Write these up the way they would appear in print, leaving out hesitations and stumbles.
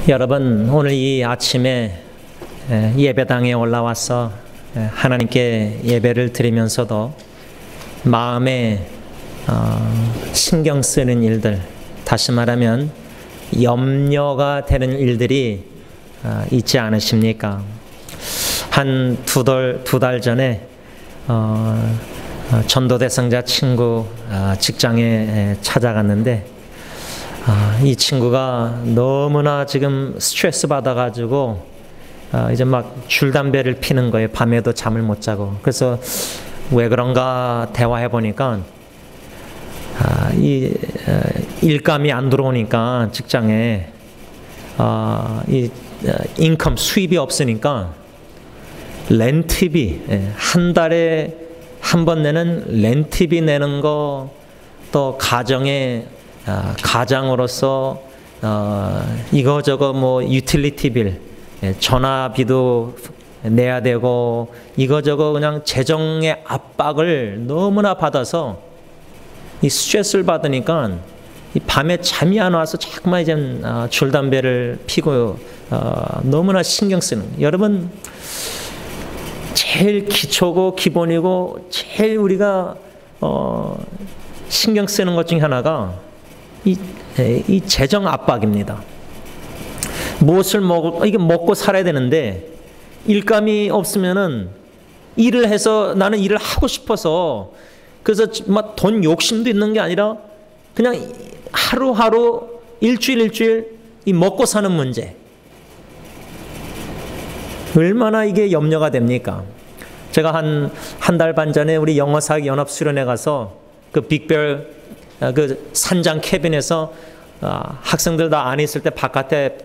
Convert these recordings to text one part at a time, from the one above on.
여러분, 오늘 이 아침에 예배당에 올라와서 하나님께 예배를 드리면서도 마음에 신경 쓰는 일들, 다시 말하면 염려가 되는 일들이 있지 않으십니까? 한 두 달 전에 전도 대상자 친구 직장에 찾아갔는데 이 친구가 너무나 지금 스트레스 받아가지고 이제 막 줄담배를 피는 거예요. 밤에도 잠을 못 자고. 그래서 왜 그런가 대화해 보니까 이 일감이 안 들어오니까 직장에 이 인컴 수입이 없으니까 렌트비, 한 달에 한 번 내는 렌트비 내는 거, 또 가장으로서 이거저거 뭐 유틸리티 빌, 전화비도 내야 되고 이거저거 그냥 재정의 압박을 너무나 받아서 이 스트레스를 받으니까 이 밤에 잠이 안 와서 자꾸만 이제 줄담배를 피고 너무나 신경 쓰는. 여러분, 제일 기초고 기본이고 제일 우리가 신경 쓰는 것 중에 하나가 이 재정 압박입니다. 무엇을 이게 먹고 살아야 되는데 일감이 없으면은 일을 해서 나는 일을 하고 싶어서 그래서 막 돈 욕심도 있는 게 아니라 그냥 하루하루 일주일 이 먹고 사는 문제. 얼마나 이게 염려가 됩니까? 제가 한 달 반 전에 우리 영어사학 연합 수련회 가서 그 빅별 그 산장 캐빈에서 학생들 다 안에 있을 때 바깥에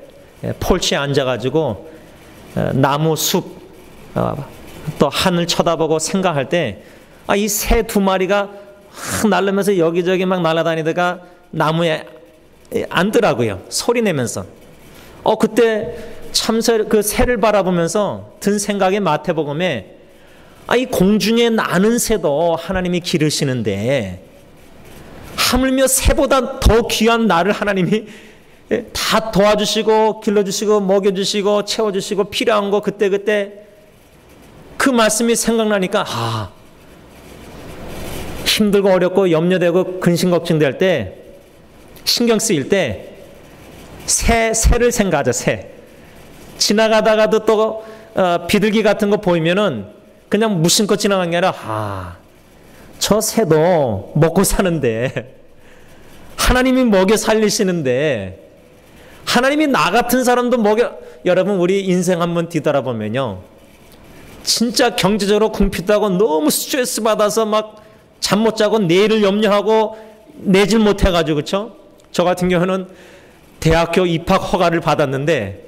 폴치에 앉아가지고 나무 숲 또 하늘 쳐다보고 생각할 때 이 새 두 마리가 날르면서 여기저기 막 날아다니다가 나무에 앉더라고요. 소리 내면서. 그때 참 그 새를 바라보면서 든 생각이 마태복음에 이 공중에 나는 새도 하나님이 기르시는데 하물며 새보다 더 귀한 나를 하나님이 다 도와주시고 길러주시고 먹여주시고 채워주시고 필요한 거 그때 그 말씀이 생각나니까 힘들고 어렵고 염려되고 근심걱정될 때 신경 쓰일 때 새를 생각하자. 새 지나가다가도 또 비둘기 같은 거 보이면은 그냥 무심코 지나간 게 아니라 저 새도 먹고 사는데 하나님이 먹여 살리시는데 하나님이 나 같은 사람도 여러분, 우리 인생 한번 뒤돌아보면요, 진짜 경제적으로 궁핍하고 너무 스트레스 받아서 막 잠 못 자고 내일을 염려하고 내질 못해가지고, 그렇죠? 저 같은 경우는 대학교 입학 허가를 받았는데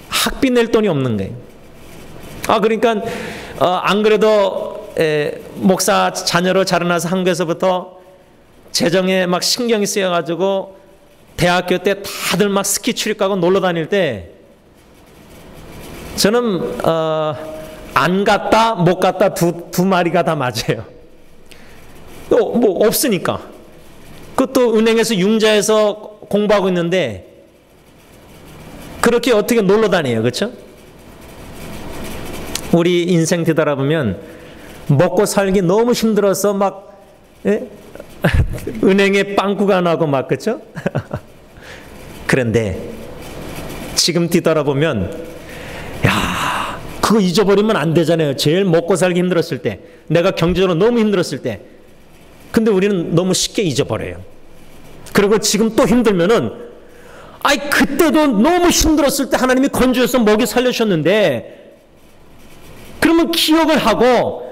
학비 낼 돈이 없는 거예요. 그러니까 안 그래도 목사 자녀로 자라나서 한국에서부터 재정에 막 신경이 쓰여가지고 대학교 때 다들 막 스키 출입 가고 놀러 다닐 때 저는 안 갔다 못 갔다 두 마리가 다 맞아요. 뭐 없으니까. 그것도 은행에서 융자해서 공부하고 있는데 그렇게 어떻게 놀러 다녀요, 그렇죠? 우리 인생 뒤돌아보면 먹고 살기 너무 힘들어서 막 은행에 빵꾸가 나고 막, 그렇죠? 그런데 지금 뒤돌아보면 그거 잊어버리면 안 되잖아요. 제일 먹고 살기 힘들었을 때, 내가 경제적으로 너무 힘들었을 때. 근데 우리는 너무 쉽게 잊어버려요. 그리고 지금 또 힘들면은 그때도 너무 힘들었을 때 하나님이 건져서 먹여 살려주셨는데, 그러면 기억을 하고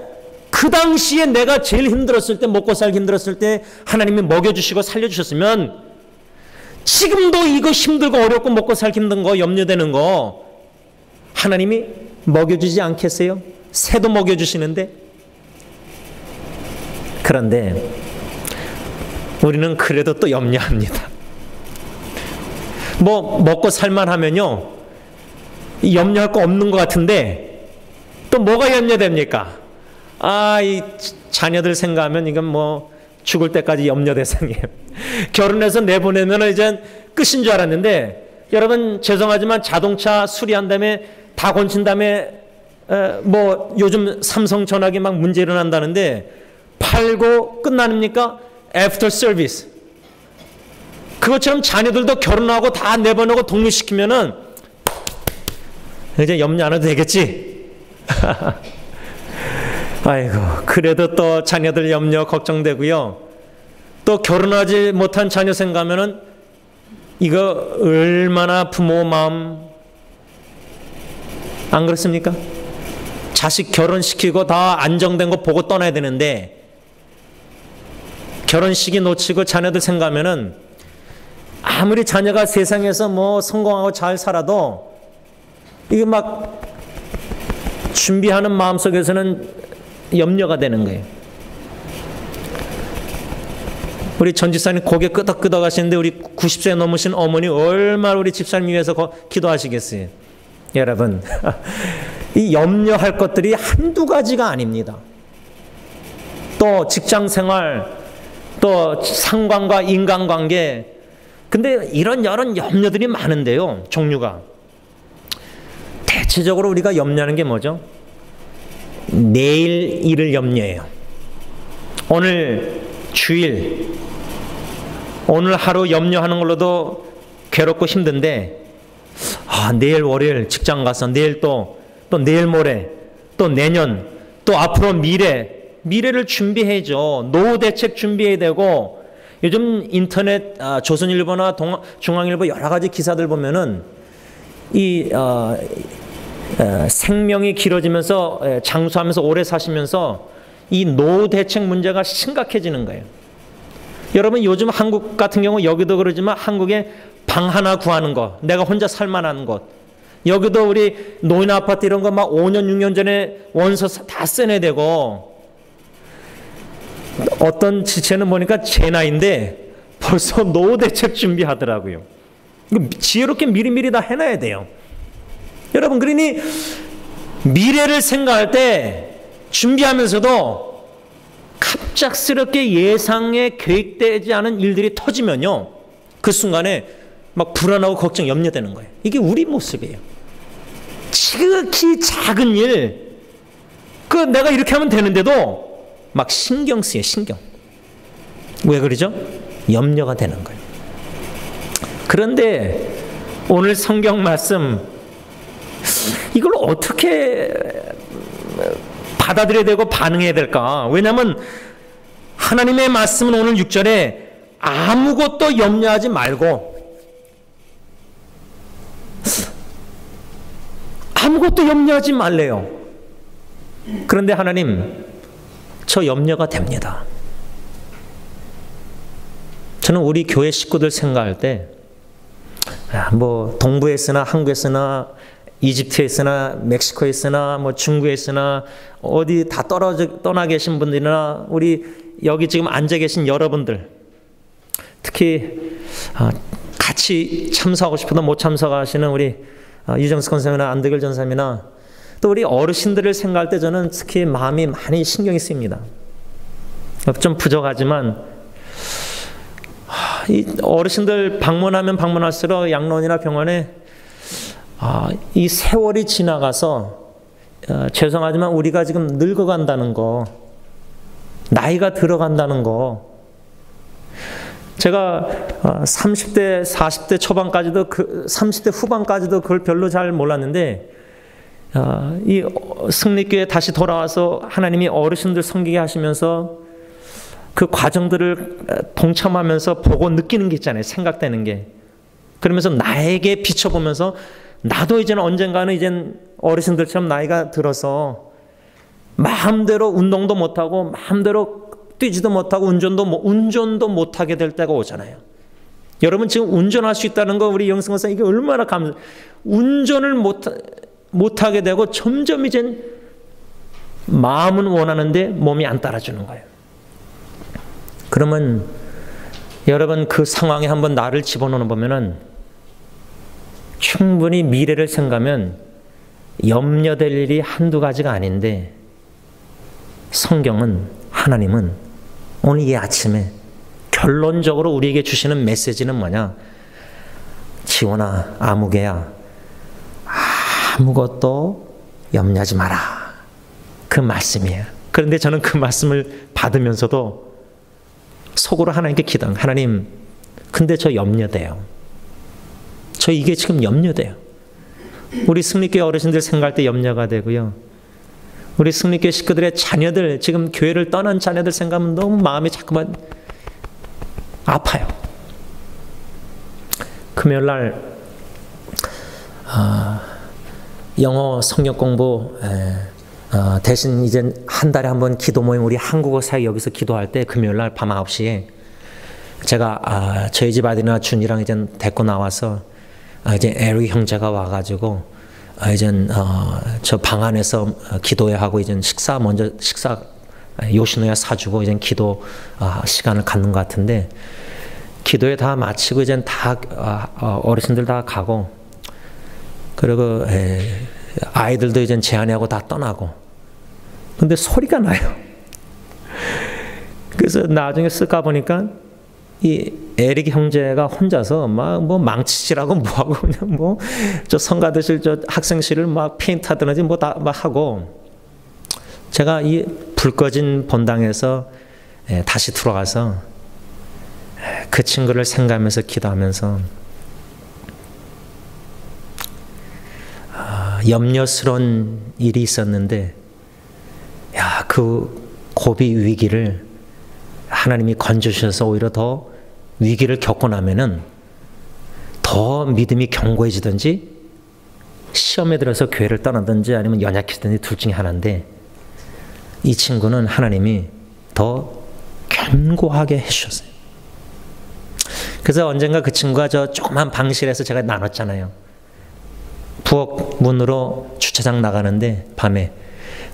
그 당시에 내가 제일 힘들었을 때, 먹고 살기 힘들었을 때 하나님이 먹여주시고 살려주셨으면 지금도 이거 힘들고 어렵고 먹고 살기 힘든 거, 염려되는 거 하나님이 먹여주지 않겠어요? 새도 먹여주시는데. 그런데 우리는 그래도 또 염려합니다. 먹고 살만하면요 염려할 거 없는 것 같은데 또 뭐가 염려됩니까? 이 자녀들 생각하면 이건 뭐 죽을 때까지 염려 대상이에요. 결혼해서 내보내면 이제 끝인 줄 알았는데 여러분 죄송하지만 자동차 수리한 다음에 다 고친 다음에 뭐 요즘 삼성 전화기 막 문제 일어난다는데 팔고 끝납니까? 애프터 서비스. 그것처럼 자녀들도 결혼하고 다 내보내고 독립시키면은 이제 염려 안 해도 되겠지? 아이고, 그래도 또 자녀들 염려 걱정되고요. 또 결혼하지 못한 자녀 생각하면은 이거 얼마나 부모 마음 안 그렇습니까? 자식 결혼시키고 다 안정된 거 보고 떠나야 되는데 결혼식이 놓치고 자녀들 생각하면은 아무리 자녀가 세상에서 뭐 성공하고 잘 살아도 이게 막 준비하는 마음속에서는 염려가 되는 거예요. 우리 전 집사님 고개 끄덕끄덕 하시는데 우리 90세 넘으신 어머니 얼마나 우리 집사님 위해서 기도하시겠어요. 여러분, 이 염려할 것들이 한두 가지가 아닙니다. 또 직장생활, 또 상관과 인간관계. 근데 이런 여러 염려들이 많은데요. 종류가. 대체적으로 우리가 염려하는 게 뭐죠? 내일 일을 염려해요. 오늘 주일, 오늘 하루 염려하는 걸로도 괴롭고 힘든데 내일 월요일 직장 가서 내일 또 내일 모레 또 내년 또 앞으로 미래를 준비해야죠. 노후 대책 준비해야 되고 요즘 인터넷 조선일보나 중앙일보 여러 가지 기사들 보면은 이 생명이 길어지면서 장수하면서 오래 사시면서 이 노후 대책 문제가 심각해지는 거예요. 여러분 요즘 한국 같은 경우 여기도 그러지만 한국에 방 하나 구하는 거, 내가 혼자 살만한 곳. 여기도 우리 노인 아파트 이런 거 막 5년 6년 전에 원서 다 써내야 되고 어떤 지체는 보니까 제 나이인데 벌써 노후 대책 준비하더라고요. 이거 지혜롭게 미리미리 다 해놔야 돼요. 여러분 그러니 미래를 생각할 때 준비하면서도 갑작스럽게 예상에 계획되지 않은 일들이 터지면요 그 순간에 막 불안하고 걱정 염려되는 거예요. 이게 우리 모습이에요. 지극히 작은 일 내가 이렇게 하면 되는데도 막 신경 쓰여요. 신경. 왜 그러죠? 염려가 되는 거예요. 그런데 오늘 성경 말씀 이걸 어떻게 받아들여야 되고 반응해야 될까? 왜냐하면 하나님의 말씀은 오늘 6절에 아무것도 염려하지 말고 아무것도 염려하지 말래요. 그런데 하나님 저 염려가 됩니다. 저는 우리 교회 식구들 생각할 때 뭐 동부에 있으나 한국에 있으나 이집트에 있으나 멕시코에 있으나 뭐 중국에 있으나 어디 다 떠나 계신 분들이나 우리 여기 지금 앉아 계신 여러분들 특히 같이 참석하고 싶어도 못 참석하시는 우리 유정수 권사님이나 안덕일 전사님이나 또 우리 어르신들을 생각할 때 저는 특히 마음이 많이 신경이 쓰입니다. 좀 부족하지만 이 어르신들 방문하면 방문할수록 양로원이나 병원에 이 세월이 지나가서 죄송하지만 우리가 지금 늙어간다는 거, 나이가 들어간다는 거, 제가 30대, 40대 초반까지도 30대 후반까지도 그걸 별로 잘 몰랐는데 이 승리교회 다시 돌아와서 하나님이 어르신들 섬기게 하시면서 그 과정들을 동참하면서 보고 느끼는 게 있잖아요. 생각되는 게. 그러면서 나에게 비춰보면서 나도 이제는 언젠가는 이젠 어르신들처럼 나이가 들어서 마음대로 운동도 못하고 마음대로 뛰지도 못하고 운전도 못하게 될 때가 오잖아요. 여러분 지금 운전할 수 있다는 거 우리 영승원사 이게 얼마나 운전을 못하게 되고 점점 이젠 마음은 원하는데 몸이 안 따라주는 거예요. 그러면 여러분 그 상황에 한번 나를 집어넣어 보면은 충분히 미래를 생각하면 염려될 일이 한두 가지가 아닌데 성경은 하나님은 오늘 이 아침에 결론적으로 우리에게 주시는 메시지는 뭐냐? 지원아, 아무개야, 아무것도 염려하지 마라. 그 말씀이에요. 그런데 저는 그 말씀을 받으면서도 속으로 하나님께 기도한, 하나님, 근데 저 염려돼요. 저 이게 지금 염려돼요. 우리 승리교회 어르신들 생각할 때 염려가 되고요. 우리 승리교회 식구들의 자녀들, 지금 교회를 떠난 자녀들 생각하면 너무 마음이 자꾸만 아파요. 금요일 날 영어 성역 공부 대신 이제 한 달에 한 번 기도 모임, 우리 한국어 사역 여기서 기도할 때 금요일 날 밤 9시에 제가 저희 집 아들이나 준이랑 이제 데리고 나와서 이제 에리 형제가 와가지고 이제 저 방 안에서 기도회 하고 이제 식사 요시노야 사주고 이제 기도 시간을 갖는 것 같은데, 기도회 다 마치고 이제 다 어르신들 다 가고, 그리고 아이들도 이제 제한하고 다 떠나고, 근데 소리가 나요. 그래서 나중에 쓸까 보니까 이 에릭 형제가 혼자서 막 뭐 망치질하고 뭐하고 그냥 뭐 저 성가대실 저 학생실을 막 페인트하더니 뭐 다 막 하고, 제가 이 불 꺼진 본당에서 다시 들어가서 그 친구를 생각하면서 기도하면서 염려스러운 일이 있었는데, 야, 그 고비 위기를 하나님이 건져주셔서 오히려 더 위기를 겪고 나면은 더 믿음이 견고해지든지 시험에 들어서 교회를 떠나든지 아니면 연약해지든지 둘 중에 하나인데, 이 친구는 하나님이 더 견고하게 해주셨어요. 그래서 언젠가 그 친구가 저 조그만 방실에서 제가 나눴잖아요. 부엌 문으로 주차장 나가는데 밤에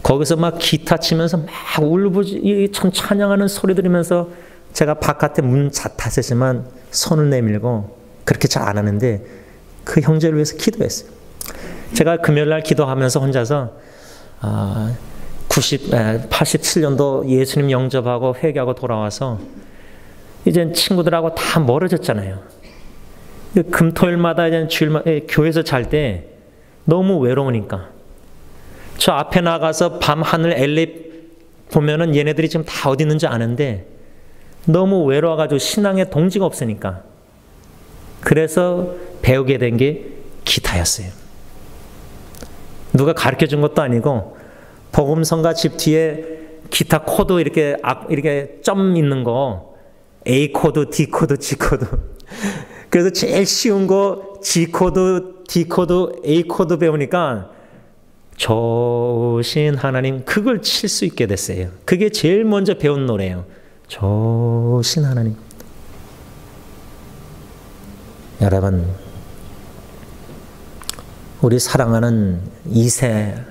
거기서 막 기타 치면서 막 울부짖 참 찬양하는 소리 들으면서 제가 바깥에 문 닫았지만 손을 내밀고 그렇게 잘 안 하는데 그 형제를 위해서 기도했어요. 제가 금요일날 기도하면서 혼자서 87년도 예수님 영접하고 회개하고 돌아와서 이제 친구들하고 다 멀어졌잖아요. 금토일마다 이제 주일마다 교회에서 잘 때 너무 외로우니까 저 앞에 나가서 밤 하늘 LA 보면은 얘네들이 지금 다 어디 있는지 아는데 너무 외로워가지고 신앙에 동지가 없으니까, 그래서 배우게 된 게 기타였어요. 누가 가르쳐 준 것도 아니고 복음성가 집 뒤에 기타 코드 이렇게 점 있는 거 A 코드, D 코드, G 코드. 그래서 제일 쉬운 거 G 코드, D 코드, A 코드 배우니까 좋으신 하나님, 그걸 칠 수 있게 됐어요. 그게 제일 먼저 배운 노래예요. 좋으신 하나님. 여러분, 우리 사랑하는 2세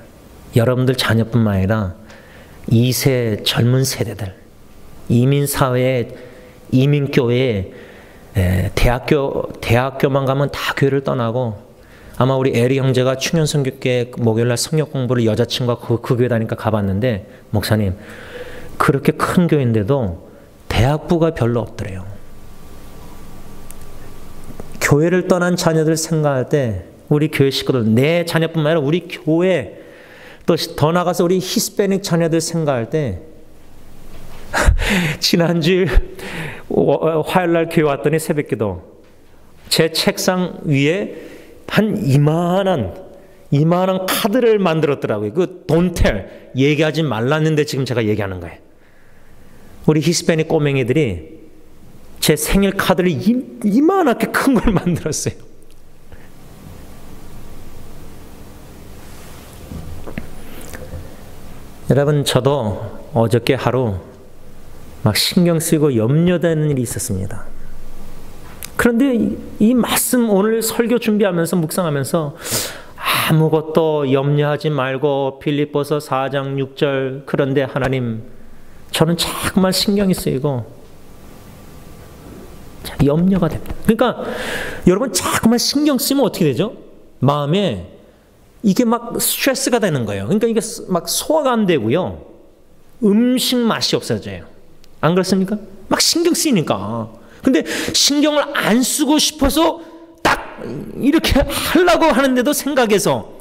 여러분들 자녀뿐만 아니라 2세 젊은 세대들, 이민사회에, 이민교회에, 대학교만 가면 다 교회를 떠나고, 아마 우리 에리 형제가 충현선교회 목요일날 성역 공부를 여자친구가 그 교회 다니까 가봤는데, 목사님 그렇게 큰 교회인데도 대학부가 별로 없더래요. 교회를 떠난 자녀들 생각할 때 우리 교회 식구들, 내 자녀뿐만 아니라 우리 교회, 또 더 나가서 우리 히스패닉 자녀들 생각할 때 지난주 화요일날 교회 왔더니 새벽기도 제 책상 위에 한 이만한 카드를 만들었더라고요. 그 don't tell, 얘기하지 말랐는데 지금 제가 얘기하는 거예요. 우리 히스패닉 꼬맹이들이 제 생일 카드를 이만하게 큰 걸 만들었어요. 여러분, 저도 어저께 하루 막 신경 쓰이고 염려되는 일이 있었습니다. 그런데 이 말씀 오늘 설교 준비하면서 묵상하면서 아무것도 염려하지 말고 빌립보서 4장 6절, 그런데 하나님, 저는 자꾸만 신경이 쓰이고 염려가 됩니다. 그러니까 여러분, 자꾸만 신경 쓰면 어떻게 되죠? 마음에 이게 막 스트레스가 되는 거예요. 그러니까 이게 막 소화가 안 되고요. 음식 맛이 없어져요. 안 그렇습니까? 막 신경 쓰이니까. 근데 신경을 안 쓰고 싶어서 딱 이렇게 하려고 하는데도 생각해서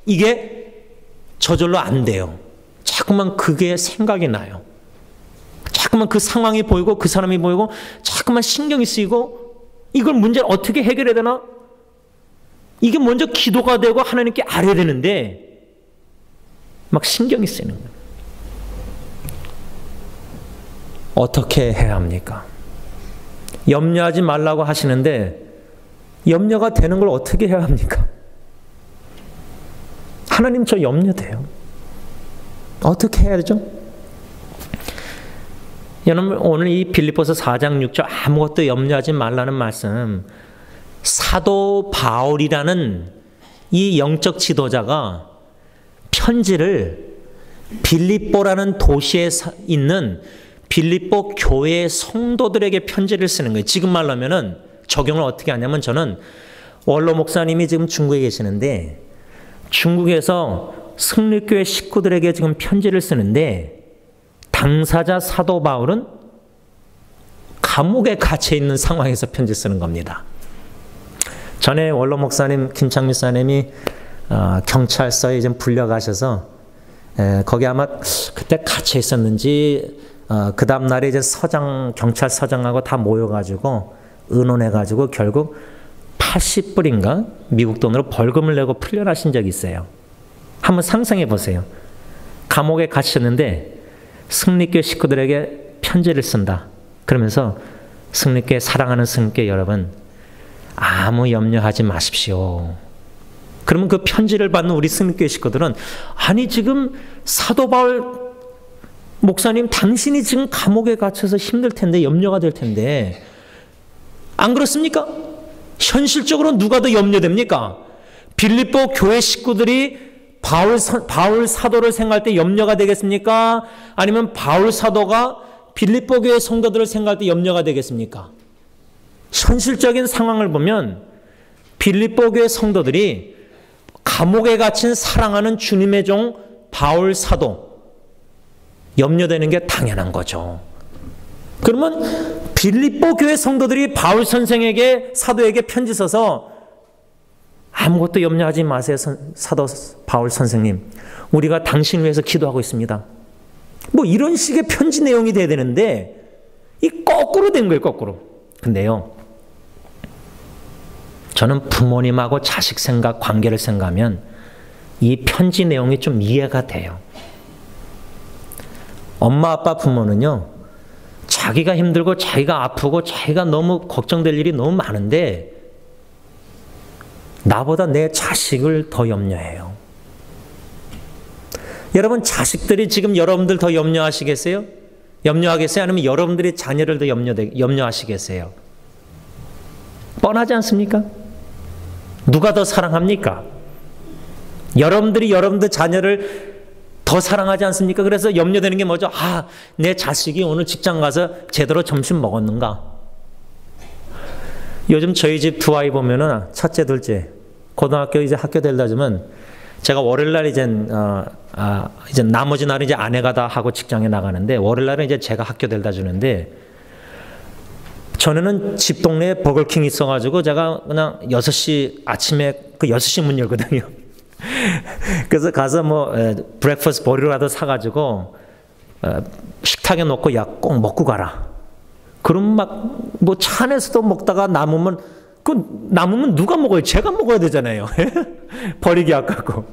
이게 저절로 안 돼요. 자꾸만 그게 생각이 나요. 자꾸만 그 상황이 보이고 그 사람이 보이고 자꾸만 신경이 쓰이고 이걸 문제를 어떻게 해결해야 되나? 이게 먼저 기도가 되고 하나님께 알아야 되는데 막 신경이 쓰이는 거예요. 어떻게 해야 합니까? 염려하지 말라고 하시는데 염려가 되는 걸 어떻게 해야 합니까? 하나님 저 염려돼요. 어떻게 해야 되죠? 여러분 오늘 이 빌립보서 4장 6절 아무것도 염려하지 말라는 말씀, 사도 바울이라는 이 영적 지도자가 편지를 빌립보라는 도시에 있는 빌립보 교회의 성도들에게 편지를 쓰는 거예요. 지금 말로 하면은 적용을 어떻게 하냐면 저는 원로 목사님이 지금 중국에 계시는데 중국에서 승리교회 식구들에게 지금 편지를 쓰는데 당사자 사도 바울은 감옥에 갇혀 있는 상황에서 편지 쓰는 겁니다. 전에 원로 목사님 김창미 목사님이 경찰서에 좀 불려가셔서 거기 아마 그때 갇혀 있었는지 그 다음 날에 이제 경찰서장하고 다 모여가지고 의논해가지고 결국 80불인가 미국 돈으로 벌금을 내고 풀려나신 적이 있어요. 한번 상상해 보세요. 감옥에 갇혔는데 승리교회 식구들에게 편지를 쓴다. 그러면서 승리교회 사랑하는 승리교회 여러분 아무 염려하지 마십시오. 그러면 그 편지를 받는 우리 승리교회 식구들은 아니 지금 사도 바울 목사님 당신이 지금 감옥에 갇혀서 힘들 텐데 염려가 될 텐데 안 그렇습니까? 현실적으로 누가 더 염려됩니까? 빌립보 교회 식구들이 바울 사도를 생각할 때 염려가 되겠습니까? 아니면 바울 사도가 빌립보 교회 성도들을 생각할 때 염려가 되겠습니까? 현실적인 상황을 보면 빌립보 교회 성도들이 감옥에 갇힌 사랑하는 주님의 종 바울 사도 염려되는 게 당연한 거죠. 그러면 빌립보 교회 성도들이 바울 선생에게 사도에게 편지 써서 아무것도 염려하지 마세요. 사도 바울 선생님. 우리가 당신 위해서 기도하고 있습니다. 뭐 이런 식의 편지 내용이 돼야 되는데 이 거꾸로 된 거예요. 거꾸로. 근데요. 저는 부모님하고 자식 생각, 관계를 생각하면 이 편지 내용이 좀 이해가 돼요. 엄마, 아빠, 부모는요. 자기가 힘들고 자기가 아프고 자기가 너무 걱정될 일이 너무 많은데 나보다 내 자식을 더 염려해요. 여러분 자식들이 지금 여러분들 더 염려하시겠어요? 염려하겠어요? 아니면 여러분들이 자녀를 더 염려하시겠어요? 뻔하지 않습니까? 누가 더 사랑합니까? 여러분들이 여러분들 자녀를 더 사랑하지 않습니까? 그래서 염려되는 게 뭐죠? 아, 내 자식이 오늘 직장 가서 제대로 점심 먹었는가? 요즘 저희 집 두 아이 보면은 첫째, 둘째 고등학교 이제 학교 데려다 주면 제가 월요일 날 이제 나머지 날은 이제 아내가 다 하고 직장에 나가는데 월요일 날은 이제 제가 학교 데려다 주는데 전에는 집 동네에 버거킹이 있어가지고 제가 그냥 6시 아침에 그 6시 문 열거든요. 그래서 가서 뭐 브렉퍼스트 버리라도 사가지고 식탁에 놓고 야 꼭 먹고 가라. 그럼 막 뭐 차 안에서도 먹다가 남으면 누가 먹어요? 제가 먹어야 되잖아요. 버리기 아깝고.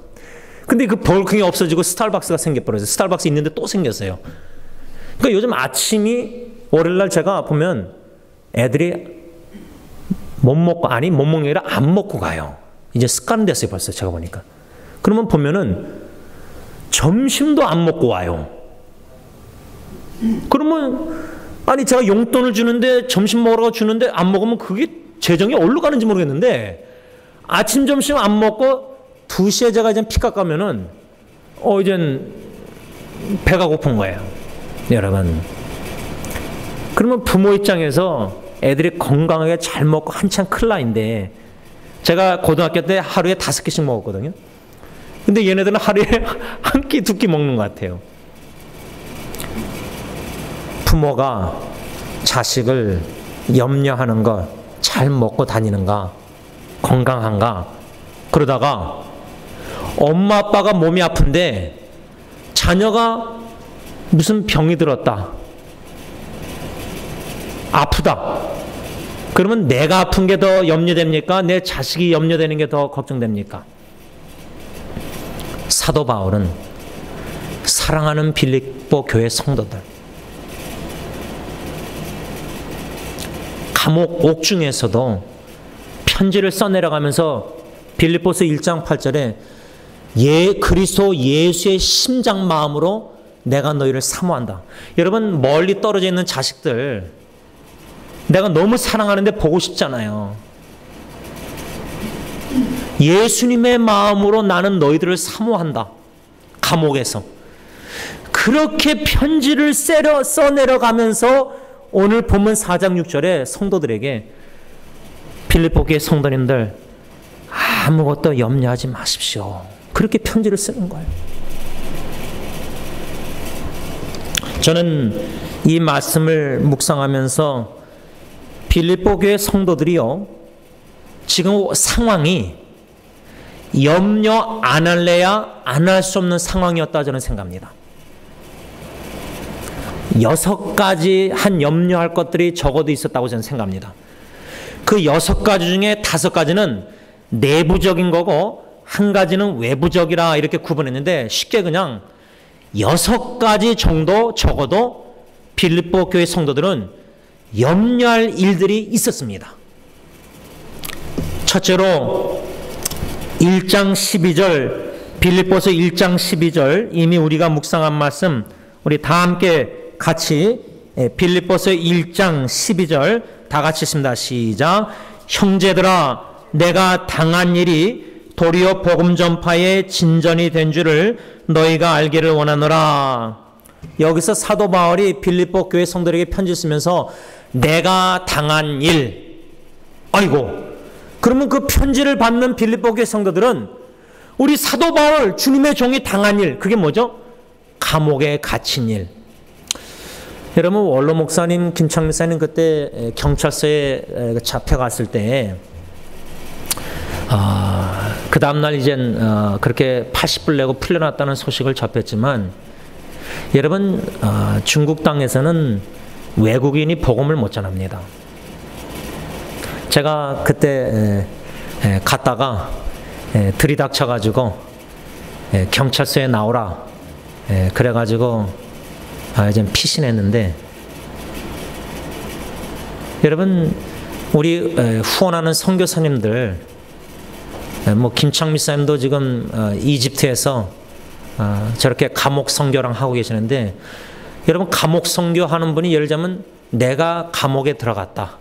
근데 그 버거킹이 없어지고 스타벅스가 생겨버렸어요. 스타벅스 있는데 또 생겼어요. 그러니까 요즘 아침이 월요일날 제가 보면 애들이 못 먹는 게 아니라 안 먹고 가요. 이제 습관 됐어요 벌써 제가 보니까. 그러면 보면은 점심도 안 먹고 와요. 그러면 아니 제가 용돈을 주는데 점심 먹으라고 주는데 안 먹으면 그게 재정이 어디로 가는지 모르겠는데 아침 점심 안 먹고 2시에 제가 이제 피가 까면은 이젠 배가 고픈 거예요. 여러분. 그러면 부모 입장에서 애들이 건강하게 잘 먹고 한참 클 나이인데 제가 고등학교 때 하루에 5끼씩 먹었거든요. 근데 얘네들은 하루에 한 끼, 2끼 먹는 것 같아요. 부모가 자식을 염려하는 것, 잘 먹고 다니는가, 건강한가? 그러다가 엄마 아빠가 몸이 아픈데 자녀가 무슨 병이 들었다. 아프다. 그러면 내가 아픈 게 더 염려됩니까? 내 자식이 염려되는 게 더 걱정됩니까? 사도 바울은 사랑하는 빌립보 교회 성도들, 감옥 옥중에서도 편지를 써내려가면서 빌립보서 1장 8절에 그리스도 예수의 심장 마음으로 내가 너희를 사모한다. 여러분, 멀리 떨어져 있는 자식들 내가 너무 사랑하는데 보고 싶잖아요. 예수님의 마음으로 나는 너희들을 사모한다. 감옥에서 그렇게 편지를 써내려가면서 오늘 본문 4장 6절에 성도들에게 빌립보 교회 성도님들 아무것도 염려하지 마십시오. 그렇게 편지를 쓰는 거예요. 저는 이 말씀을 묵상하면서 빌립보 교회 성도들이요, 지금 상황이 염려 안 할래야 안 할 수 없는 상황이었다 저는 생각합니다. 6가지 한 염려할 것들이 적어도 있었다고 저는 생각합니다. 그 6가지 중에 5가지는 내부적인 거고 1가지는 외부적이라 이렇게 구분했는데, 쉽게 그냥 6가지 정도 적어도 빌립보 교회 성도들은 염려할 일들이 있었습니다. 첫째로 1장 12절, 빌립보서 1장 12절, 이미 우리가 묵상한 말씀 우리 다 함께 같이 빌립보서 1장 12절 다 같이 읽습니다. 시작. 형제들아, 내가 당한 일이 도리어 복음 전파의 진전이 된 줄을 너희가 알기를 원하노라. 여기서 사도 바울이 빌립보 교회 성도들에게 편지 쓰면서 내가 당한 일, 아이고, 그러면 그 편지를 받는 빌립보 교회 성도들은 우리 사도 바울 주님의 종이 당한 일, 그게 뭐죠? 감옥에 갇힌 일. 여러분, 원로 목사님, 김창민 목사님 그때 경찰서에 잡혀갔을 때 그 다음날 이젠 그렇게 80불 내고 풀려났다는 소식을 접했지만, 여러분, 중국 땅에서는 외국인이 복음을 못 전합니다. 제가 그때 갔다가 들이닥쳐가지고 경찰서에 나오라 그래가지고 이제 피신했는데, 여러분, 우리 후원하는 선교사님들, 뭐 김창미 사님도 지금 이집트에서 저렇게 감옥 선교랑 하고 계시는데, 여러분, 감옥 선교하는 분이 예를 들자면 내가 감옥에 들어갔다.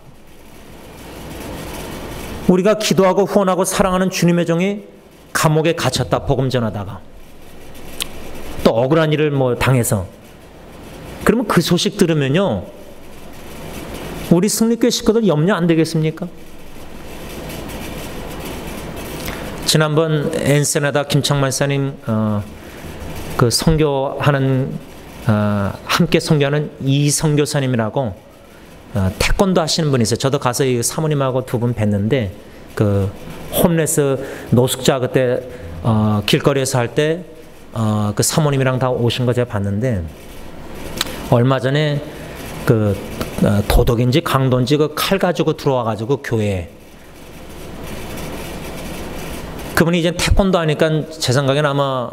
우리가 기도하고 후원하고 사랑하는 주님의 종이 감옥에 갇혔다. 복음 전하다가 또 억울한 일을 뭐 당해서, 그러면 그 소식 들으면요, 우리 승리교회 식구들 염려 안 되겠습니까? 지난번 엔세나다 김창만 사님 그 선교하는 함께 선교하는 이선교사님이라고 태권도 하시는 분이 있어요. 저도 가서 이 사모님하고 두 분 뵀는데, 그 홈레스 노숙자 그때 길거리에서 할 때 그 사모님이랑 다 오신 거 제가 봤는데, 얼마 전에 그 도덕인지 강도인지 그 칼 가지고 들어와 가지고 교회에, 그분이 이제 태권도 하니까 제 생각에는 아마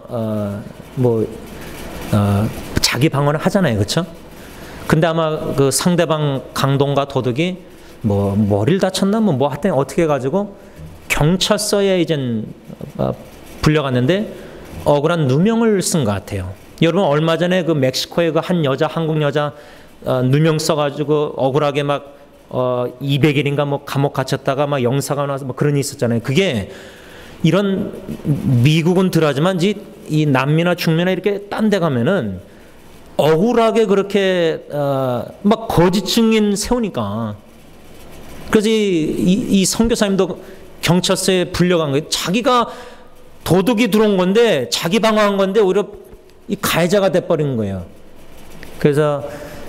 자기 방어를 하잖아요, 그렇죠? 근데 아마 그 상대방 강도인가 도둑이 뭐 머리를 다쳤나 뭐 하여튼 어떻게 해가지고 경찰서에 이제 불려갔는데 억울한 누명을 쓴 것 같아요. 여러분, 얼마 전에 그 멕시코에 그 한 여자, 한국 여자 누명 써가지고 억울하게 막 200일인가 뭐 감옥 갇혔다가 막 영사가 나와서 뭐 그런 일이 있었잖아요. 그게 이런 미국은 덜하지만 이 남미나 중미나 이렇게 딴 데 가면은 억울하게 그렇게 막 거짓 증인 세우니까, 그래서 이 선교사님도 경찰서에 불려간 거예요. 자기가 도둑이 들어온 건데, 자기 방어한 건데 오히려 이 가해자가 돼버린 거예요. 그래서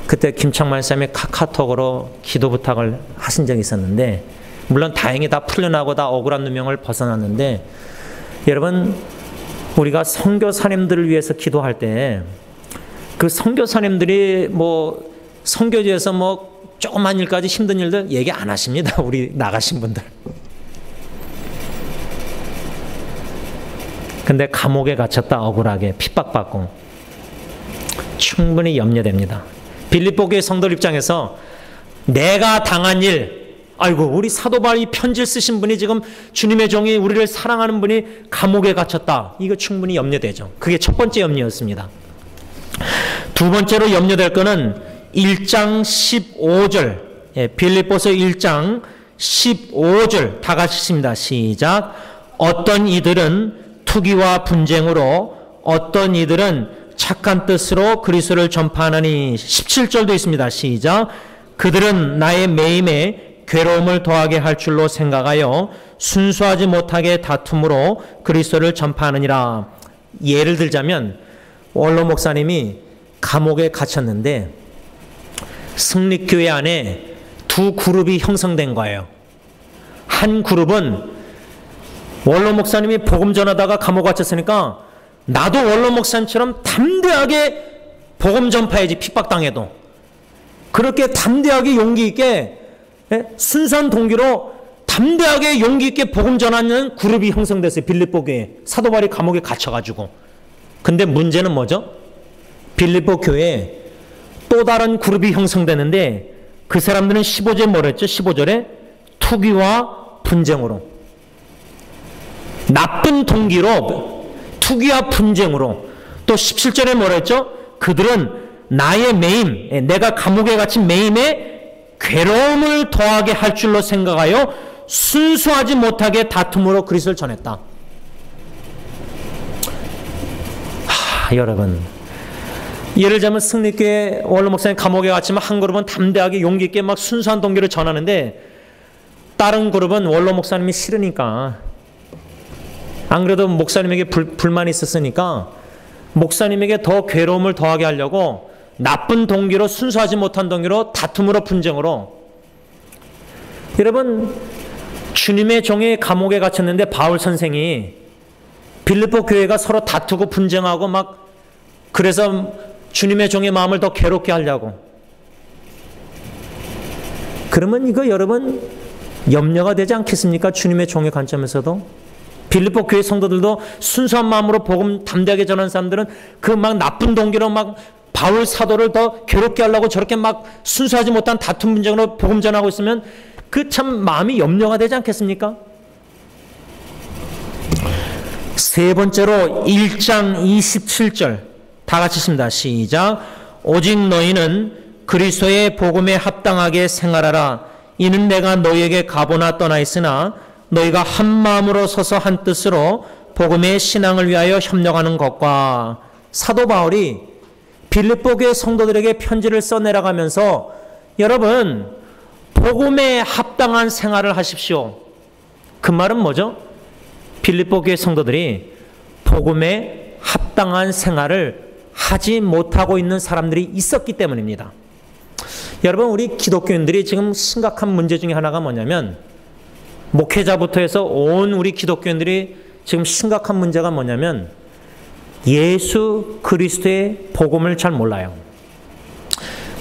그때 김창만 쌤이 카카오톡으로 기도 부탁을 하신 적이 있었는데, 물론 다행히 다 풀려나고 다 억울한 누명을 벗어났는데, 여러분, 우리가 선교사님들을 위해서 기도할 때 그 선교사님들이 뭐 선교지에서 뭐 조그만 일까지 힘든 일들 얘기 안 하십니다. 우리 나가신 분들. 근데 감옥에 갇혔다 억울하게 핍박받고 충분히 염려됩니다. 빌립보 교회 성도들 입장에서 내가 당한 일, 아이고 우리 사도 바울이 편지를 쓰신 분이 지금 주님의 종이 우리를 사랑하는 분이 감옥에 갇혔다. 이거 충분히 염려되죠. 그게 첫 번째 염려였습니다. 두 번째로 염려될 거는 1장 15절, 빌립보서 1장 15절 다 같이 읽습니다. 시작. 어떤 이들은 투기와 분쟁으로, 어떤 이들은 착한 뜻으로 그리스도를 전파하느니. 17절도 있습니다. 시작. 그들은 나의 매임에 괴로움을 더하게 할 줄로 생각하여 순수하지 못하게 다툼으로 그리스도를 전파하느니라. 예를 들자면 원로 목사님이 감옥에 갇혔는데 승립교회 안에 두 그룹이 형성된 거예요. 한 그룹은 원로 목사님이 복음 전하다가 감옥 갇혔으니까 나도 원로 목사님처럼 담대하게 복음 전파해야지, 핍박당해도. 그렇게 담대하게 용기 있게, 순수한 동기로 담대하게 용기 있게 복음 전하는 그룹이 형성됐어요. 빌립보 교회. 사도 바울이 감옥에 갇혀가지고. 근데 문제는 뭐죠? 빌립보 교회에 또 다른 그룹이 형성되는데 그 사람들은 15절에 뭐랬죠? 15절에 투기와 분쟁으로, 나쁜 동기로 투기와 분쟁으로. 또 17절에 뭐랬죠? 그들은 나의 매임, 내가 감옥에 갇힌 매임에 괴로움을 더하게 할 줄로 생각하여 순수하지 못하게 다툼으로 그리스도를 전했다. 여러분, 예를 들자면 승리교회 원로 목사님 감옥에 갇히면 한 그룹은 담대하게 용기 있게 막 순수한 동기를 전하는데 다른 그룹은 원로 목사님이 싫으니까, 안 그래도 목사님에게 불만이 있었으니까 목사님에게 더 괴로움을 더하게 하려고 나쁜 동기로, 순수하지 못한 동기로 다툼으로 분쟁으로. 여러분, 주님의 종이 감옥에 갇혔는데 바울 선생이 빌립보 교회가 서로 다투고 분쟁하고 막, 그래서 주님의 종의 마음을 더 괴롭게 하려고. 그러면 이거 여러분 염려가 되지 않겠습니까? 주님의 종의 관점에서도. 빌립보 교회 성도들도 순수한 마음으로 복음 담대하게 전하는 사람들은 그 막 나쁜 동기로 막 바울 사도를 더 괴롭게 하려고 저렇게 막 순수하지 못한 다툼 분쟁으로 복음 전하고 있으면 그 참 마음이 염려가 되지 않겠습니까? 세 번째로 1장 27절 다 같이 읽습니다. 시작. 오직 너희는 그리스도의 복음에 합당하게 생활하라. 이는 내가 너희에게 가보나 떠나 있으나 너희가 한 마음으로 서서 한 뜻으로 복음의 신앙을 위하여 협력하는 것과. 사도 바울이 빌립보 교회 성도들에게 편지를 써내려가면서 여러분 복음에 합당한 생활을 하십시오. 그 말은 뭐죠? 빌립보 교회 성도들이 복음에 합당한 생활을 하지 못하고 있는 사람들이 있었기 때문입니다. 여러분, 우리 기독교인들이 지금 심각한 문제 중에 하나가 뭐냐면, 목회자부터 해서 온 우리 기독교인들이 지금 심각한 문제가 뭐냐면 예수 그리스도의 복음을 잘 몰라요.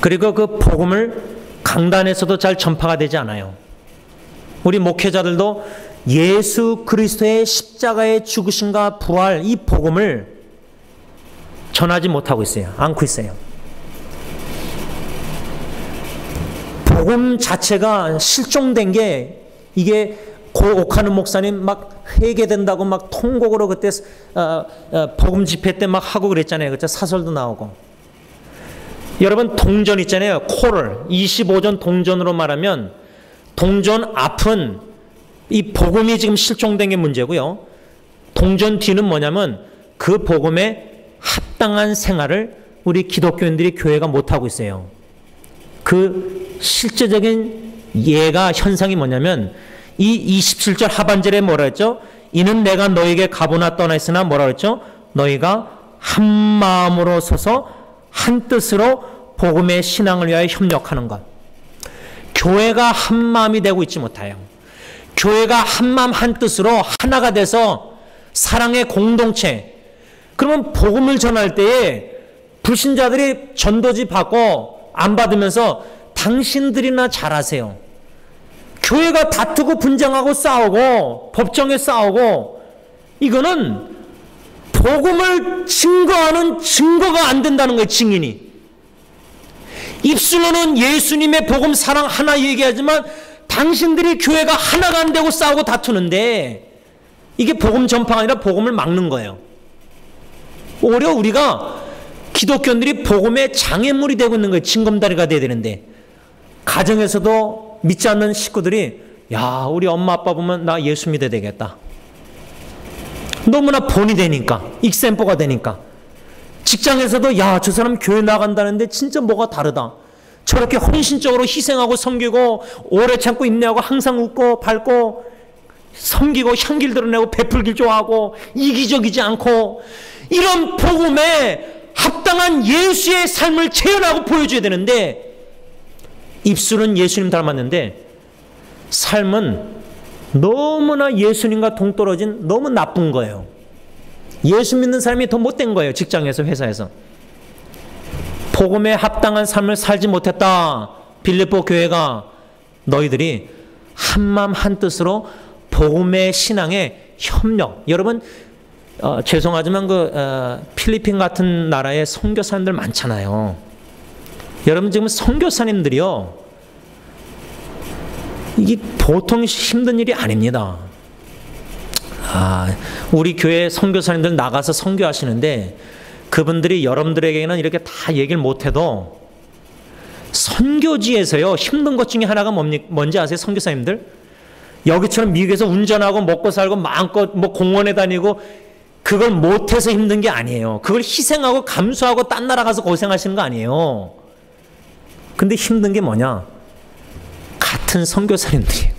그리고 그 복음을 강단에서도 잘 전파가 되지 않아요. 우리 목회자들도 예수 그리스도의 십자가의 죽으심과 부활, 이 복음을 전하지 못하고 있어요. 않고 있어요. 복음 자체가 실종된 게, 이게 고 옥하는 목사님 막 회개된다고 막 통곡으로 그때 복음 집회 때 막 하고 그랬잖아요. 그때 사설도 나오고. 여러분, 동전 있잖아요. 코를 25전 동전으로 말하면 동전 앞은 이 복음이 지금 실종된 게 문제고요. 동전 뒤는 뭐냐면 그 복음에 합당한 생활을 우리 기독교인들이 교회가 못하고 있어요. 그 실제적인 예가, 현상이 뭐냐면 이 27절 하반절에 뭐라 했죠? 이는 내가 너에게 가보나 떠나 있으나 뭐라 했죠? 너희가 한 마음으로 서서 한 뜻으로 복음의 신앙을 위하여 협력하는 것. 교회가 한 마음이 되고 있지 못해요. 교회가 한마음 한뜻으로 하나가 돼서 사랑의 공동체. 그러면 복음을 전할 때에 불신자들이 전도지 받고 안 받으면서 당신들이나 잘하세요. 교회가 다투고 분쟁하고 싸우고 법정에 싸우고 이거는 복음을 증거하는 증거가 안 된다는 거예요. 증인이. 입술로는 예수님의 복음 사랑 하나 얘기하지만 당신들이 교회가 하나가 안 되고 싸우고 다투는데 이게 복음 전파가 아니라 복음을 막는 거예요. 오히려 우리가 기독교인들이 복음의 장애물이 되고 있는 거예요. 징검다리가 돼야 되는데 가정에서도 믿지 않는 식구들이 야 우리 엄마 아빠 보면 나 예수 믿어야 되겠다. 너무나 본이 되니까 익셈포가 되니까 직장에서도 야 저 사람 교회 나간다는데 진짜 뭐가 다르다. 저렇게 헌신적으로 희생하고 섬기고 오래 참고 인내하고 항상 웃고 밝고 섬기고 향기를 드러내고 베풀길 좋아하고 이기적이지 않고 이런 복음에 합당한 예수의 삶을 재현하고 보여줘야 되는데 입술은 예수님 닮았는데 삶은 너무나 예수님과 동떨어진 너무 나쁜 거예요. 예수 믿는 사람이 더 못된 거예요. 직장에서 회사에서. 복음에 합당한 삶을 살지 못했다. 빌립보 교회가 너희들이 한마음 한뜻으로 복음의 신앙의 협력. 여러분 죄송하지만 필리핀 같은 나라에 선교사님들 많잖아요. 여러분 지금 선교사님들이요. 이게 보통 힘든 일이 아닙니다. 우리 교회 선교사님들 나가서 선교하시는데 그분들이 여러분들에게는 이렇게 다 얘기를 못해도 선교지에서요 힘든 것 중에 하나가 뭔지 아세요? 선교사님들 여기처럼 미국에서 운전하고 먹고 살고 마음껏 뭐 공원에 다니고 그걸 못해서 힘든 게 아니에요. 그걸 희생하고 감수하고 딴 나라 가서 고생하시는 거 아니에요. 근데 힘든 게 뭐냐? 같은 선교사님들이에요.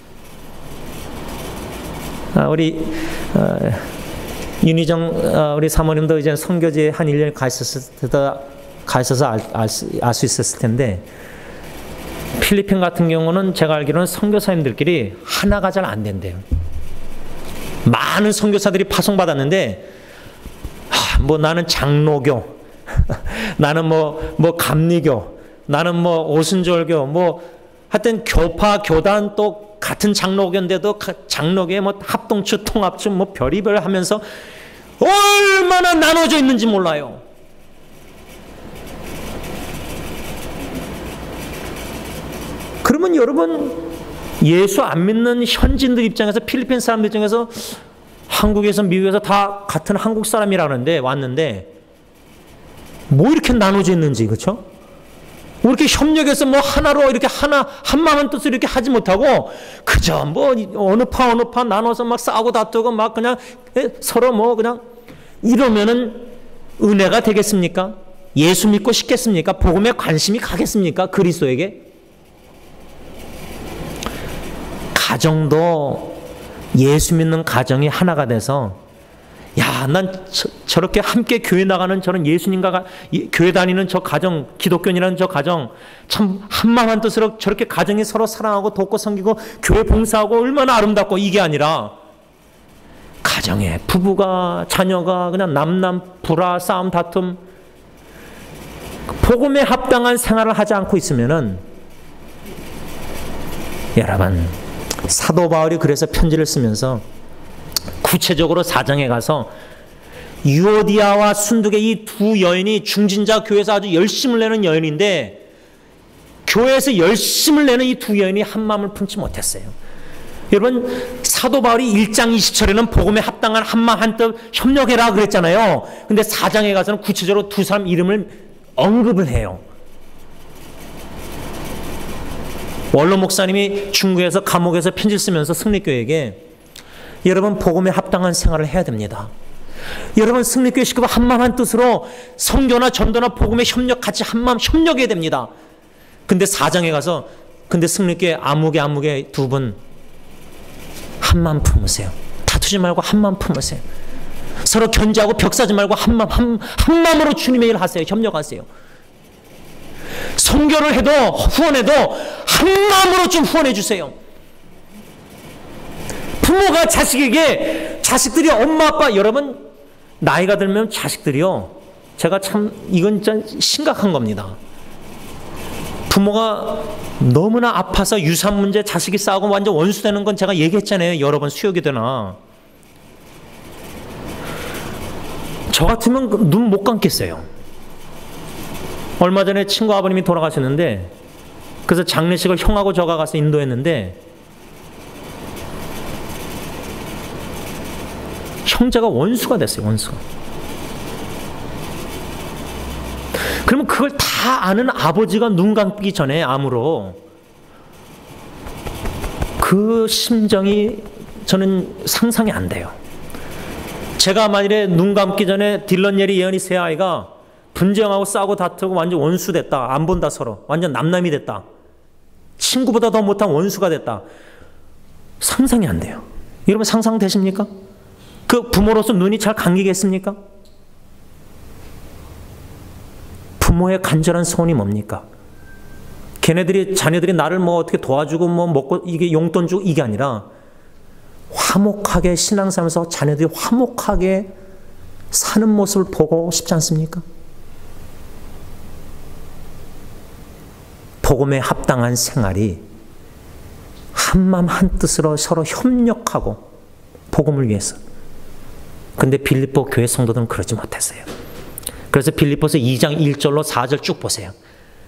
우리 윤희정 우리 사모님도 이제 선교지에 한 1년 가셔서 알 수 있었을 텐데 필리핀 같은 경우는 제가 알기로는 선교사님들끼리 하나가 잘 안 된대요. 많은 선교사들이 파송받았는데 뭐 나는 장로교 나는 뭐 감리교 나는 뭐 오순절교 뭐 하여튼 교파 교단 또 같은 장로교인데도 장로교에 뭐 합동추 통합추 뭐 별의별 하면서 얼마나 나눠져 있는지 몰라요. 그러면 여러분 예수 안 믿는 현지인들 입장에서 필리핀 사람들 입장에서 한국에서 미국에서 다 같은 한국 사람이라는데 왔는데 뭐 이렇게 나눠져 있는지 그렇죠? 뭐 이렇게 협력해서 뭐 하나로 이렇게 한 마음 뜻을 이렇게 하지 못하고 그저 뭐 어느 파 나눠서 막 싸우고 다투고 막 그냥 서로 뭐 그냥 이러면은 은혜가 되겠습니까? 예수 믿고 싶겠습니까? 복음에 관심이 가겠습니까? 그리스도에게? 가정도 예수 믿는 가정이 하나가 돼서 야, 난 저렇게 함께 교회 나가는 저런 예수님과 교회 다니는 저 가정, 기독교인이라는 저 가정 참 한마음 한뜻으로 저렇게 가정이 서로 사랑하고 돕고 섬기고 교회 봉사하고 얼마나 아름답고 이게 아니라 가정에 부부가 자녀가 그냥 남남 불화 싸움 다툼 복음에 합당한 생활을 하지 않고 있으면은 여러분 사도 바울이 그래서 편지를 쓰면서 구체적으로 4장에 가서 유오디아와 순두계 이 두 여인이 중진자 교회에서 아주 열심을 내는 여인인데 교회에서 열심을 내는 이 두 여인이 한 마음을 품지 못했어요. 여러분 사도 바울이 1장 20절에는 복음에 합당한 한마음 한뜻 협력해라 그랬잖아요. 근데 4장에 가서는 구체적으로 두 사람 이름을 언급을 해요. 원로 목사님이 중국에서 감옥에서 편지를 쓰면서 승리교회에게 여러분 복음에 합당한 생활을 해야 됩니다. 여러분 승리교회 식구가 한마음 한뜻으로 선교나 전도나 복음에 협력 같이 한마음 협력해야 됩니다. 근데 4장에 가서 근데 승리교회 아무개 두 분 한마음 품으세요. 다투지 말고 한마음 품으세요. 서로 견제하고 벽사지 말고 한마음으로 주님의 일을 하세요. 협력하세요. 선교를 해도 후원해도 한마음으로 좀 후원해 주세요. 부모가 자식에게, 자식들이 엄마 아빠, 여러분 나이가 들면 자식들이요, 제가 참 이건 진짜 심각한 겁니다. 부모가 너무나 아파서 유산 문제 자식이 싸우고 완전 원수되는 건 제가 얘기했잖아요. 여러 번 수욕이 되나. 저 같으면 눈 못 감겠어요. 얼마 전에 친구 아버님이 돌아가셨는데, 그래서 장례식을 형하고 저가 가서 인도했는데, 형제가 원수가 됐어요. 원수가. 그러면 그걸 다 아는 아버지가 눈 감기 전에 암으로, 그 심정이 저는 상상이 안 돼요. 제가 만일에 눈 감기 전에 딜런, 예리, 예언이 세 아이가 분쟁하고 싸우고 다투고 완전 원수 됐다. 안 본다 서로. 완전 남남이 됐다. 친구보다 더 못한 원수가 됐다. 상상이 안 돼요. 여러분 상상되십니까? 그 부모로서 눈이 잘 감기겠습니까? 부모의 간절한 소원이 뭡니까? 걔네들이, 자녀들이 나를 뭐 어떻게 도와주고 뭐 먹고 이게 용돈 주고 이게 아니라 화목하게 신앙생활에서 자녀들이 화목하게 사는 모습을 보고 싶지 않습니까? 복음에 합당한 생활이 한마음 한뜻으로 서로 협력하고 복음을 위해서. 근데 빌립보 교회 성도들은 그러지 못했어요. 그래서 빌립보서 2장 1절로 4절 쭉 보세요.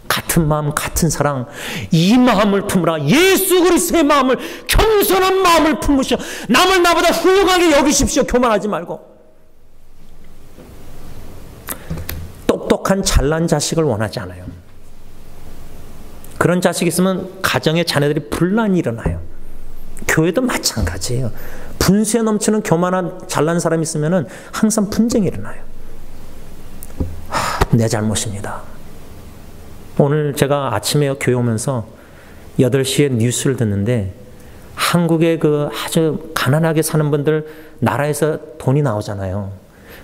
같은 마음 같은 사랑, 이 마음을 품으라. 예수 그리스도의 마음을, 겸손한 마음을 품으시오. 남을 나보다 훌륭하게 여기십시오. 교만하지 말고. 똑똑한 잘난 자식을 원하지 않아요. 그런 자식이 있으면 가정에 자녀들이 분란이 일어나요. 교회도 마찬가지예요. 분수에 넘치는 교만한 잘난 사람이 있으면 항상 분쟁이 일어나요. 내 잘못입니다. 오늘 제가 아침에 교회 오면서 8시에 뉴스를 듣는데, 한국의 그 아주 가난하게 사는 분들 나라에서 돈이 나오잖아요.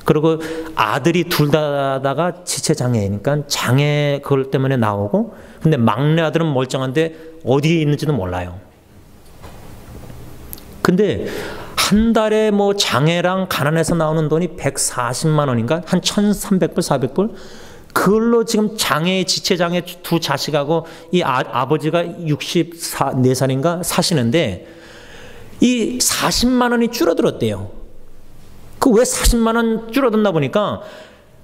그리고 아들이 둘 다가 지체장애니까 장애 그걸 때문에 나오고, 근데 막내 아들은 멀쩡한데 어디에 있는지도 몰라요. 근데 한 달에 뭐 장애랑 가난해서 나오는 돈이 140만 원인가? 한 1,300불, 400불? 그걸로 지금 장애, 지체장애 두 자식하고 이 아버지가 64살인가 사시는데, 이 40만 원이 줄어들었대요. 그 왜 40만 원 줄어든다 보니까,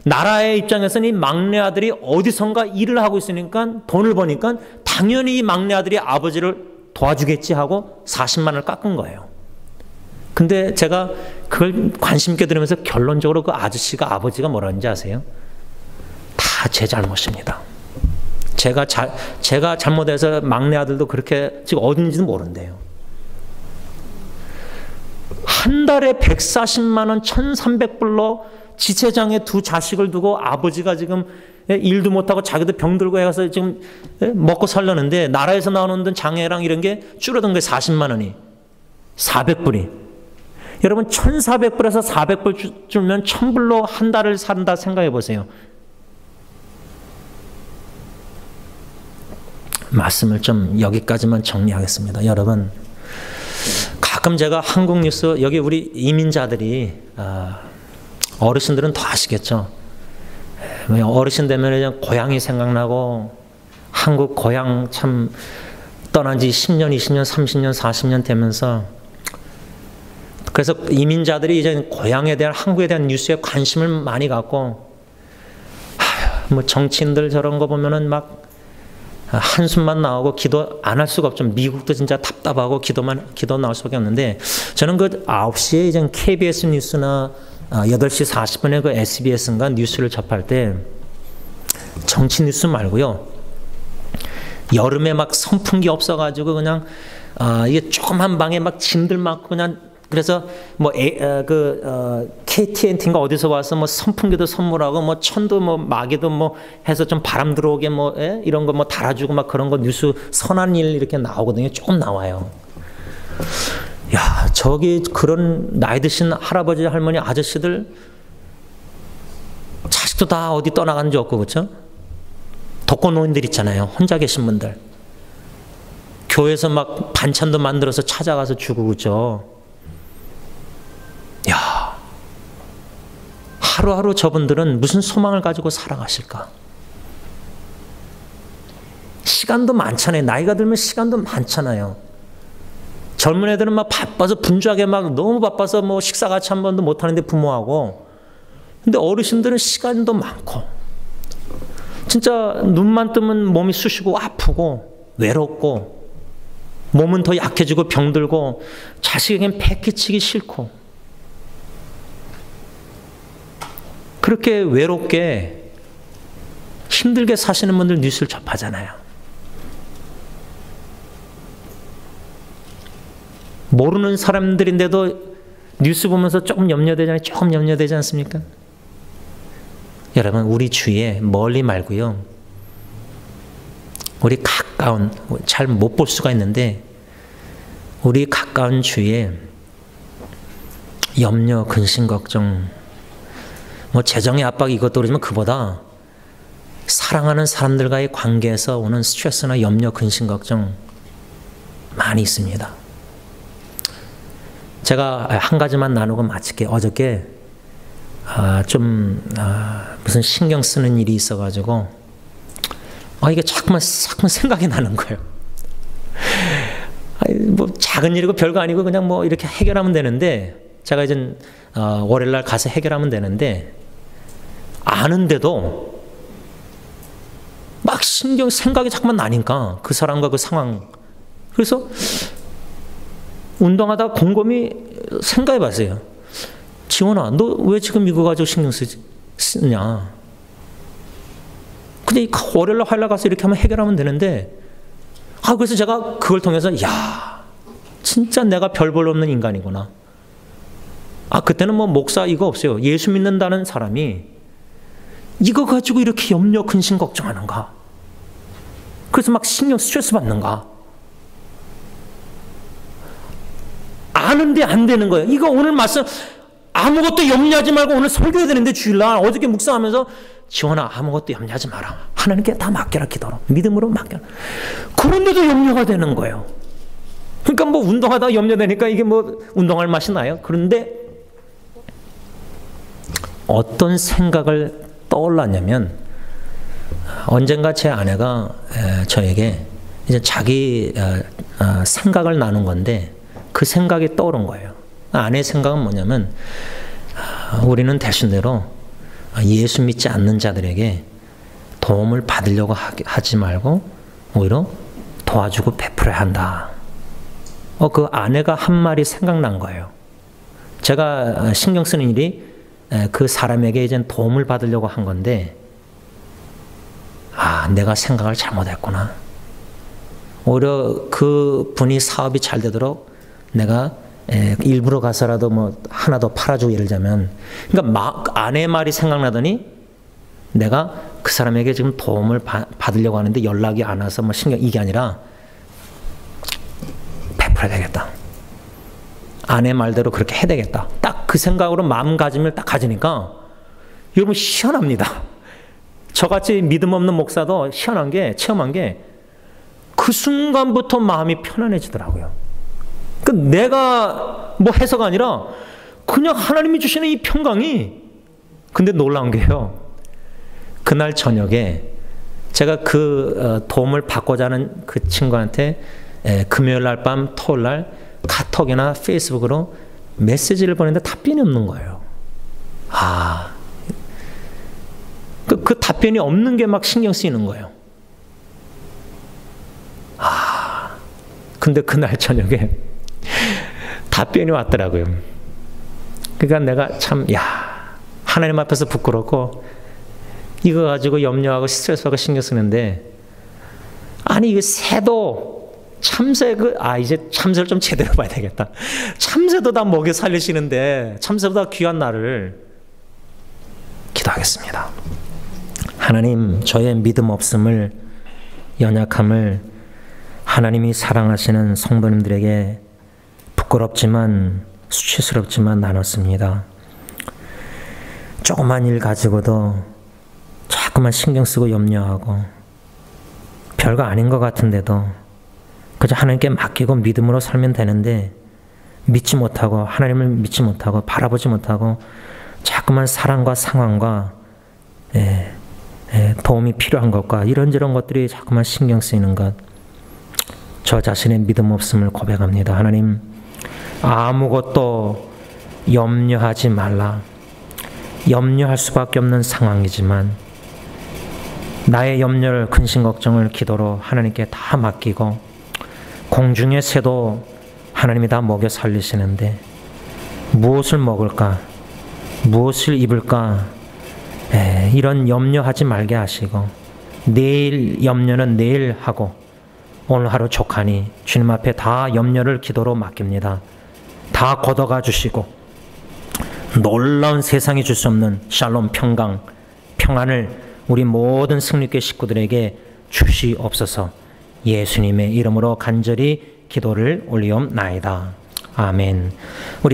나라의 입장에서는 이 막내 아들이 어디선가 일을 하고 있으니까 돈을 버니까 당연히 이 막내 아들이 아버지를 도와주겠지 하고 40만 원을 깎은 거예요. 근데 제가 그걸 관심 있게 들으면서 결론적으로 그 아저씨가, 아버지가 뭐라 하는지 아세요? 다 제 잘못입니다. 제가 잘못해서 막내 아들도 그렇게 지금 어딘지도 모른대요. 한 달에 140만 원, 1,300불로 지체장애 두 자식을 두고 아버지가 지금 일도 못하고 자기도 병들고 해서 지금 먹고 살려는데, 나라에서 나오는 돈 장애랑 이런 게 줄어든 거예요. 40만 원이. 400불이. 여러분 1,400불에서 400불 줄면 1,000불로 한 달을 산다 생각해 보세요. 말씀을 좀 여기까지만 정리하겠습니다. 여러분, 가끔 제가 한국 뉴스, 여기 우리 이민자들이, 어르신들은 더 아시겠죠. 어르신 되면 고향이 생각나고, 한국 고향 참 떠난 지 10년, 20년, 30년, 40년 되면서, 그래서 이민자들이 이제 고향에 대한, 한국에 대한 뉴스에 관심을 많이 갖고, 뭐 정치인들 저런 거 보면은 막 한숨만 나오고 기도 안 할 수가 없죠. 미국도 진짜 답답하고 기도 나올 수밖에 없는데, 저는 그 9시에 이제 KBS 뉴스나 8시 40분에 그 SBS인가 뉴스를 접할 때, 정치 뉴스 말고요, 여름에 막 선풍기 없어가지고 그냥 이게 조그만 방에 막 짐들 많고 그냥, 그래서 뭐 KTNT인가 어디서 와서 뭐 선풍기도 선물하고 뭐 천도 뭐 마개도 뭐 해서 좀 바람 들어오게 뭐 이런 거 뭐 달아주고 막 그런 거 뉴스 선한 일 이렇게 나오거든요. 조금 나와요. 야, 저기 그런 나이 드신 할아버지, 할머니, 아저씨들 자식도 다 어디 떠나간 적 없고, 그렇죠? 독거노인들 있잖아요. 혼자 계신 분들. 교회에서 막 반찬도 만들어서 찾아가서 주고, 그렇죠? 하루하루 저분들은 무슨 소망을 가지고 살아가실까? 시간도 많잖아요. 나이가 들면 시간도 많잖아요. 젊은 애들은 막 바빠서 분주하게 막 너무 바빠서 뭐 식사 같이 한 번도 못 하는데 부모하고. 근데 어르신들은 시간도 많고 진짜 눈만 뜨면 몸이 쑤시고 아프고 외롭고 몸은 더 약해지고 병들고 자식에겐 폐 끼치기 싫고 그렇게 외롭게 힘들게 사시는 분들 뉴스를 접하잖아요. 모르는 사람들인데도 뉴스 보면서 조금 염려되잖아요. 조금 염려되지 않습니까? 여러분, 우리 주위에 멀리 말고요. 우리 가까운, 잘 못 볼 수가 있는데 우리 가까운 주위에 염려, 근심, 걱정, 뭐 재정의 압박 이것도 그러지만 그보다 사랑하는 사람들과의 관계에서 오는 스트레스나 염려, 근심, 걱정 많이 있습니다. 제가 한 가지만 나누고 마칠게요. 어저께 무슨 신경 쓰는 일이 있어가지고 이게 자꾸만 생각이 나는 거예요. 뭐 작은 일이고 별거 아니고 그냥 뭐 이렇게 해결하면 되는데 제가 이제 월요일날 가서 해결하면 되는데 아는데도 막 생각이 자꾸만 나니까 그 사람과 그 상황. 그래서 운동하다 곰곰이 생각해 봤어요. 지원아, 너 왜 지금 이거 가지고 신경 쓰냐? 근데 월요일날 화요일날 가서 이렇게 하면 해결하면 되는데 그래서 제가 그걸 통해서 진짜 내가 별 볼 없는 인간이구나. 그때는 뭐 목사 이거 없어요. 예수 믿는다는 사람이 이거 가지고 이렇게 염려, 근심, 걱정하는가? 그래서 막 신경 스트레스 받는가? 아는데 안 되는 거예요. 이거 오늘 말씀 아무것도 염려하지 말고 오늘 설교해야 되는데 주일날 어저께 묵상하면서 지원아 아무것도 염려하지 마라. 하나님께 다 맡겨라. 기도로. 믿음으로 맡겨라. 그런데도 염려가 되는 거예요. 그러니까 뭐 운동하다가 염려되니까 이게 뭐 운동할 맛이 나요. 그런데 어떤 생각을 떠올랐냐면 언젠가 제 아내가 저에게 이제 자기 생각을 나눈 건데 그 생각이 떠오른 거예요. 아내의 생각은 뭐냐면 우리는 대신대로 예수 믿지 않는 자들에게 도움을 받으려고 하지 말고 오히려 도와주고 베풀어야 한다. 그 아내가 한 말이 생각난 거예요. 제가 신경 쓰는 일이 그 사람에게 이제 도움을 받으려고 한 건데 내가 생각을 잘못했구나. 오히려 그 분이 사업이 잘 되도록 내가 일부러 가서라도 뭐 하나 더 팔아주고 예를 들자면 그러니까 아내의 말이 생각나더니 내가 그 사람에게 지금 도움을 받으려고 하는데 연락이 안 와서 뭐 신경 이게 아니라 베풀어야 되겠다. 아내 말대로 그렇게 해야 되겠다. 딱 그 생각으로 마음가짐을 딱 가지니까 여러분 희한합니다. 저같이 믿음 없는 목사도 희한한 게 체험한 게 그 순간부터 마음이 편안해지더라고요. 내가 뭐 해서가 아니라 그냥 하나님이 주시는 이 평강이 근데 놀라운 게요. 그날 저녁에 제가 그 도움을 받고자 하는 그 친구한테 금요일 날 밤 토요일 날 카톡이나 페이스북으로 메시지를 보냈는데 답변이 없는 거예요. 그 답변이 없는 게 막 신경 쓰이는 거예요. 근데 그날 저녁에 답변이 왔더라고요. 그러니까 내가 참 하나님 앞에서 부끄럽고 이거 가지고 염려하고 스트레스하고 신경 쓰는데 이게 새도 참새 이제 참새를 좀 제대로 봐야 되겠다. 참새도 다 먹여 살리시는데 참새보다 귀한 나를 기도하겠습니다. 하나님, 저의 믿음 없음을 연약함을 하나님이 사랑하시는 성도님들에게 부끄럽지만 수치스럽지만 나눴습니다. 조그만 일 가지고도 자꾸만 신경 쓰고 염려하고 별거 아닌 것 같은데도 그저 하나님께 맡기고 믿음으로 살면 되는데 믿지 못하고 하나님을 믿지 못하고 바라보지 못하고 자꾸만 사람과 상황과 도움이 필요한 것과 이런저런 것들이 자꾸만 신경 쓰이는 것, 저 자신의 믿음 없음을 고백합니다. 하나님, 아무것도 염려하지 말라. 염려할 수밖에 없는 상황이지만 나의 염려를, 근심 걱정을 기도로 하나님께 다 맡기고, 공중의 새도 하나님이 다 먹여 살리시는데 무엇을 먹을까, 무엇을 입을까, 이런 염려하지 말게 하시고, 내일 염려는 내일 하고 오늘 하루 족하니 주님 앞에 다 염려를 기도로 맡깁니다. 다 걷어가 주시고 놀라운 세상이 줄 수 없는 샬롬, 평강, 평안을 우리 모든 승리교회 식구들에게 주시옵소서. 예수님의 이름으로 간절히 기도를 올리옵나이다. 아멘. 우리